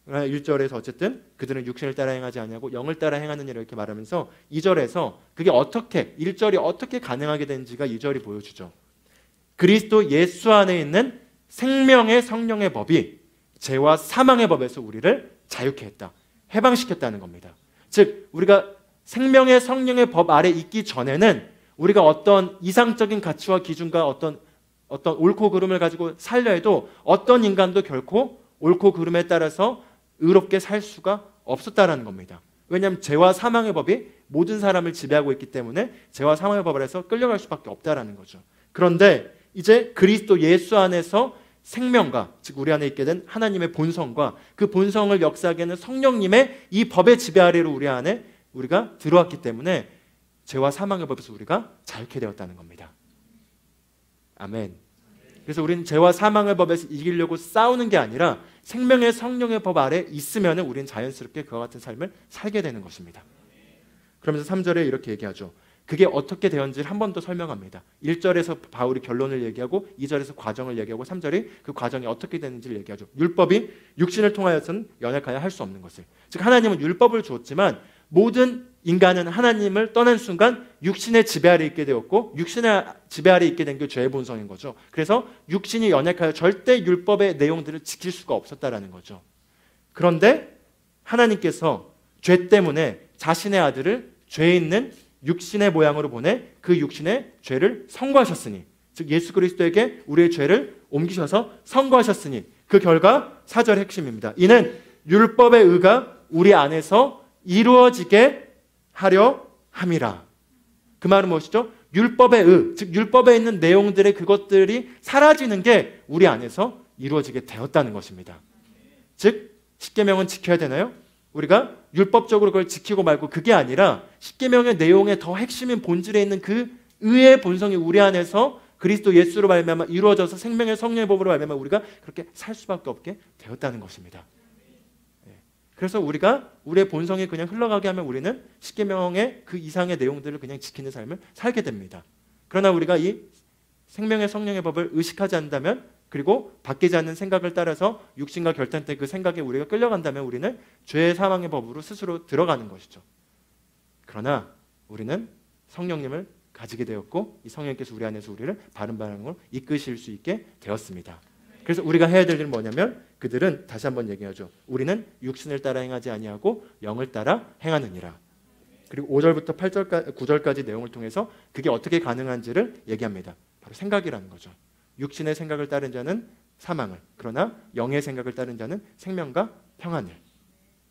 그러나 1절에서 어쨌든 그들은 육신을 따라 행하지 아니하고 영을 따라 행하느니라 이렇게 말하면서 2절에서 그게 어떻게 1절이 어떻게 가능하게 되는지가 2절이 보여주죠. 그리스도 예수 안에 있는 생명의 성령의 법이 죄와 사망의 법에서 우리를 자유케 했다. 해방시켰다는 겁니다. 즉 우리가 생명의 성령의 법 아래 있기 전에는 우리가 어떤 이상적인 가치와 기준과 어떤 옳고 그름을 가지고 살려 해도 어떤 인간도 결코 옳고 그름에 따라서 의롭게 살 수가 없었다라는 겁니다. 왜냐하면 죄와 사망의 법이 모든 사람을 지배하고 있기 때문에 죄와 사망의 법 아래서 끌려갈 수밖에 없다라는 거죠. 그런데 이제 그리스도 예수 안에서 생명과 즉 우리 안에 있게 된 하나님의 본성과 그 본성을 역사하게 하는 성령님의 이 법의 지배 아래로 우리 안에 우리가 들어왔기 때문에 죄와 사망의 법에서 우리가 자유케 되었다는 겁니다. 아멘. 그래서 우리는 죄와 사망의 법에서 이기려고 싸우는 게 아니라 생명의 성령의 법 아래 있으면 우리는 자연스럽게 그와 같은 삶을 살게 되는 것입니다. 그러면서 3절에 이렇게 얘기하죠. 그게 어떻게 되었는지를 한 번 더 설명합니다. 1절에서 바울이 결론을 얘기하고 2절에서 과정을 얘기하고 3절이 그 과정이 어떻게 되는지를 얘기하죠. 율법이 육신을 통하여서는 연약하여 할 수 없는 것을. 즉 하나님은 율법을 주었지만 모든 인간은 하나님을 떠난 순간 육신의 지배 아래 있게 되었고 육신의 지배 아래 있게 된 게 죄의 본성인 거죠. 그래서 육신이 연약하여 절대 율법의 내용들을 지킬 수가 없었다라는 거죠. 그런데 하나님께서 죄 때문에 자신의 아들을 죄 있는 육신의 모양으로 보내 그 육신의 죄를 선고하셨으니 즉 예수 그리스도에게 우리의 죄를 옮기셔서 선고하셨으니 그 결과 4절 핵심입니다. 이는 율법의 의가 우리 안에서 이루어지게 하려 함이라. 그 말은 무엇이죠? 율법의 의, 즉 율법에 있는 내용들의 그것들이 사라지는 게 우리 안에서 이루어지게 되었다는 것입니다. 즉 십계명은 지켜야 되나요? 우리가 율법적으로 그걸 지키고 말고 그게 아니라 십계명의 내용의 더 핵심인 본질에 있는 그 의의 본성이 우리 안에서 그리스도 예수로 말미암아 이루어져서 생명의 성령의 법으로 말미암아 우리가 그렇게 살 수밖에 없게 되었다는 것입니다. 그래서 우리가 우리의 본성이 그냥 흘러가게 하면 우리는 십계명의 그 이상의 내용들을 그냥 지키는 삶을 살게 됩니다. 그러나 우리가 이 생명의 성령의 법을 의식하지 않는다면, 그리고 바뀌지 않는 생각을 따라서 육신과 결탄때 그 생각에 우리가 끌려간다면 우리는 죄의 사망의 법으로 스스로 들어가는 것이죠. 그러나 우리는 성령님을 가지게 되었고 이 성령님께서 우리 안에서 우리를 바른 방향으로 이끄실 수 있게 되었습니다. 그래서 우리가 해야 될 일은 뭐냐면, 그들은 다시 한번 얘기하죠. 우리는 육신을 따라 행하지 아니하고 영을 따라 행하느니라. 그리고 5절부터 8절까지 9절까지 내용을 통해서 그게 어떻게 가능한지를 얘기합니다. 바로 생각이라는 거죠. 육신의 생각을 따른 자는 사망을, 그러나 영의 생각을 따른 자는 생명과 평안을,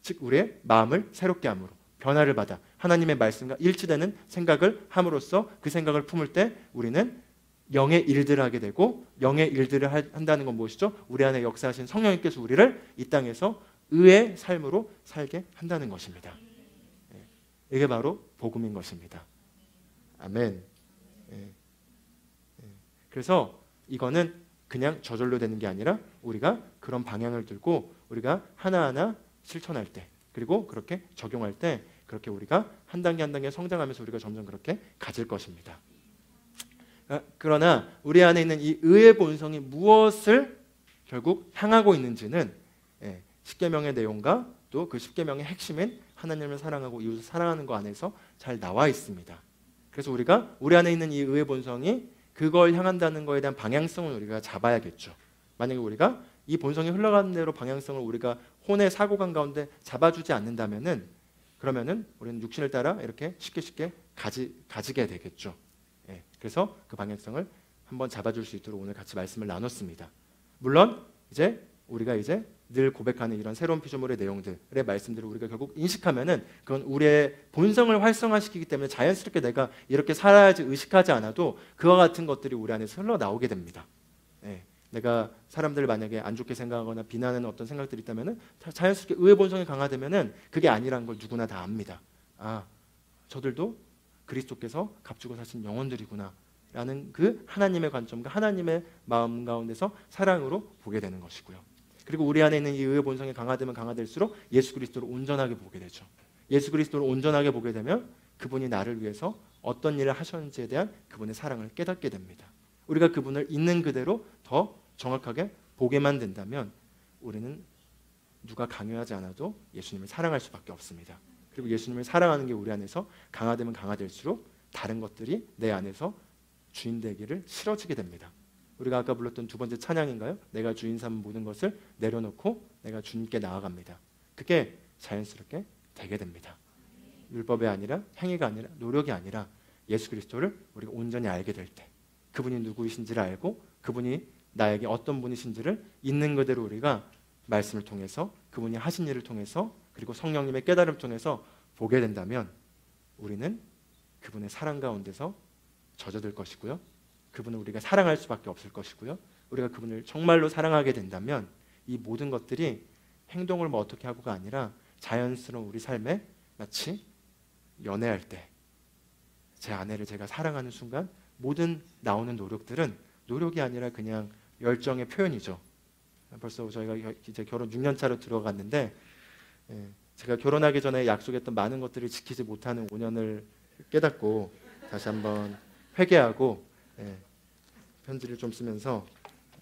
즉 우리의 마음을 새롭게 함으로 변화를 받아 하나님의 말씀과 일치되는 생각을 함으로써 그 생각을 품을 때 우리는 영의 일들을 하게 되고, 영의 일들을 한다는 건 무엇이죠? 우리 안에 역사하신 성령님께서 우리를 이 땅에서 의의 삶으로 살게 한다는 것입니다. 이게 바로 복음인 것입니다. 아멘. 그래서 이거는 그냥 저절로 되는 게 아니라 우리가 그런 방향을 들고 우리가 하나하나 실천할 때, 그리고 그렇게 적용할 때 그렇게 우리가 한 단계 한 단계 성장하면서 우리가 점점 그렇게 가질 것입니다. 그러나 우리 안에 있는 이 의의 본성이 무엇을 결국 향하고 있는지는 십계명의 내용과 또 그 십계명의 핵심인 하나님을 사랑하고 이웃을 사랑하는 것 안에서 잘 나와 있습니다. 그래서 우리가 우리 안에 있는 이 의의 본성이 그걸 향한다는 것에 대한 방향성을 우리가 잡아야겠죠. 만약에 우리가 이 본성이 흘러가는 대로 방향성을 우리가 혼의 사고관 가운데 잡아주지 않는다면은, 그러면은 우리는 육신을 따라 이렇게 쉽게 가지게 되겠죠. 그래서 그 방향성을 한번 잡아줄 수 있도록 오늘 같이 말씀을 나눴습니다. 물론 우리가 늘 고백하는 이런 새로운 피조물의 내용들의 말씀들을 우리가 결국 인식하면은 그건 우리의 본성을 활성화시키기 때문에 자연스럽게 내가 이렇게 살아야지 의식하지 않아도 그와 같은 것들이 우리 안에서 흘러나오게 됩니다. 내가 사람들을 만약에 안 좋게 생각하거나 비난하는 어떤 생각들이 있다면은 자연스럽게 의의 본성이 강화되면은 그게 아니라는 걸 누구나 다 압니다. 아, 저들도 그리스도께서 값주고 사신 영혼들이구나 라는 그 하나님의 관점과 하나님의 마음 가운데서 사랑으로 보게 되는 것이고요. 그리고 우리 안에 있는 이 의의 본성이 강화되면 강화될수록 예수 그리스도를 온전하게 보게 되죠. 예수 그리스도를 온전하게 보게 되면 그분이 나를 위해서 어떤 일을 하셨는지에 대한 그분의 사랑을 깨닫게 됩니다. 우리가 그분을 있는 그대로 더 정확하게 보게만 된다면 우리는 누가 강요하지 않아도 예수님을 사랑할 수밖에 없습니다. 그리고 예수님을 사랑하는 게 우리 안에서 강화되면 강화될수록 다른 것들이 내 안에서 주인 되기를 싫어지게 됩니다. 우리가 아까 불렀던 두 번째 찬양인가요? 내가 주인 삼은 모든 것을 내려놓고 내가 주님께 나아갑니다. 그게 자연스럽게 되게 됩니다. 율법이 아니라, 행위가 아니라, 노력이 아니라 예수 그리스도를 우리가 온전히 알게 될 때, 그분이 누구이신지를 알고 그분이 나에게 어떤 분이신지를 있는 그대로 우리가 말씀을 통해서, 그분이 하신 일을 통해서, 그리고 성령님의 깨달음을 통해서 보게 된다면 우리는 그분의 사랑 가운데서 젖어들 것이고요. 그분을 우리가 사랑할 수밖에 없을 것이고요. 우리가 그분을 정말로 사랑하게 된다면 이 모든 것들이 행동을 뭐 어떻게 하고가 아니라 자연스러운 우리 삶에, 마치 연애할 때 제 아내를 제가 사랑하는 순간 모든 나오는 노력들은 노력이 아니라 그냥 열정의 표현이죠. 벌써 저희가 이제 결혼 6년 차로 들어갔는데 제가 결혼하기 전에 약속했던 많은 것들을 지키지 못하는 5년을 깨닫고 다시 한번 회개하고 편지를 좀 쓰면서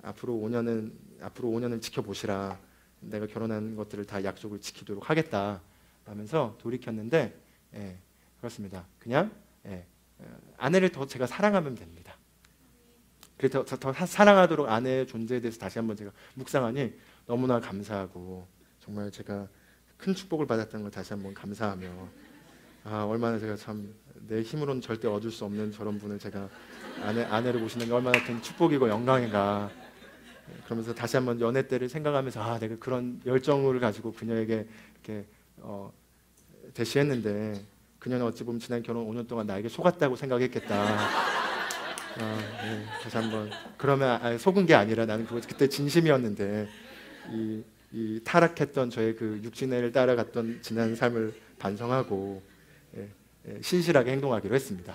앞으로 5년은 지켜보시라. 내가 결혼한 것들을 다 약속을 지키도록 하겠다 하면서 돌이켰는데 그렇습니다. 그냥 아내를 더 제가 사랑하면 됩니다. 그래서 더 사랑하도록 아내의 존재에 대해서 다시 한번 제가 묵상하니 너무나 감사하고 정말 제가 큰 축복을 받았다는 걸 다시 한번 감사하며, 얼마나 제가 참 내 힘으로는 절대 얻을 수 없는 저런 분을 제가 아내를 모시는 게 얼마나 큰 축복이고 영광인가. 그러면서 다시 한번 연애 때를 생각하면서 내가 그런 열정을 가지고 그녀에게 이렇게 대시했는데 그녀는 어찌 보면 지난 결혼 5년 동안 나에게 속았다고 생각했겠다. 네, 다시 한번 그러면 속은 게 아니라 나는 그때 진심이었는데 이 타락했던 저의 그 육신을 따라갔던 지난 삶을 반성하고 신실하게 행동하기로 했습니다.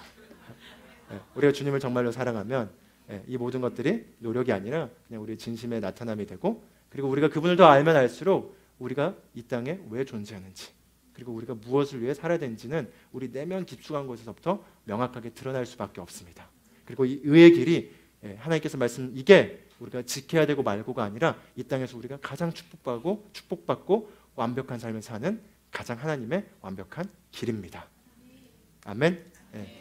우리가 주님을 정말로 사랑하면 이 모든 것들이 노력이 아니라 그냥 우리의 진심의 나타남이 되고, 그리고 우리가 그분을 더 알면 알수록 우리가 이 땅에 왜 존재하는지, 그리고 우리가 무엇을 위해 살아야 되는지는 우리 내면 깊숙한 곳에서부터 명확하게 드러날 수밖에 없습니다. 그리고 이 의의 길이 하나님께서 말씀, 이게 우리가 지켜야 되고 말고가 아니라 이 땅에서 우리가 가장 축복받고 완벽한 삶을 사는 가장 하나님의 완벽한 길입니다. 아멘.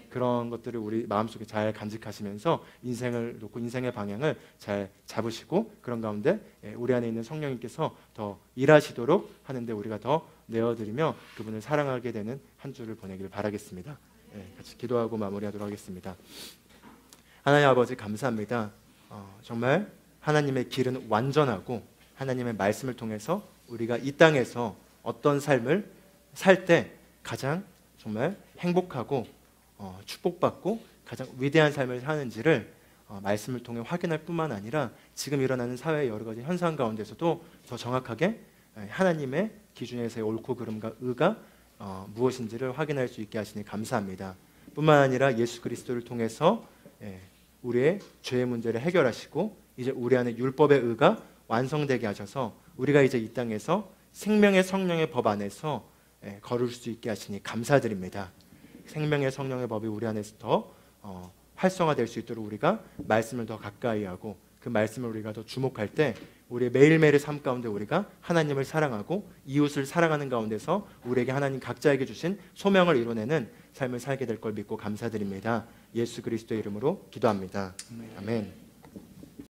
그런 것들을 우리 마음속에 잘 간직하시면서 인생을 놓고 인생의 방향을 잘 잡으시고, 그런 가운데 우리 안에 있는 성령님께서 더 일하시도록 하는데 우리가 더 내어드리며 그분을 사랑하게 되는 한 주를 보내기를 바라겠습니다. 같이 기도하고 마무리하도록 하겠습니다. 하나님 아버지, 감사합니다. 정말 하나님의 길은 완전하고 하나님의 말씀을 통해서 우리가 이 땅에서 어떤 삶을 살 때 가장 정말 행복하고 축복받고 가장 위대한 삶을 사는지를 말씀을 통해 확인할 뿐만 아니라 지금 일어나는 사회의 여러 가지 현상 가운데서도 더 정확하게 하나님의 기준에서의 옳고 그름과 의가 무엇인지를 확인할 수 있게 하시니 감사합니다. 뿐만 아니라 예수 그리스도를 통해서 우리의 죄의 문제를 해결하시고 이제 우리 안에 율법의 의가 완성되게 하셔서 우리가 이제 이 땅에서 생명의 성령의 법 안에서 걸을 수 있게 하시니 감사드립니다. 생명의 성령의 법이 우리 안에서 더 활성화될 수 있도록 우리가 말씀을 더 가까이 하고 그 말씀을 우리가 더 주목할 때 우리의 매일매일의 삶 가운데 우리가 하나님을 사랑하고 이웃을 사랑하는 가운데서 우리에게 하나님 각자에게 주신 소명을 이뤄내는 삶을 살게 될 걸 믿고 감사드립니다. 예수 그리스도의 이름으로 기도합니다. 아멘.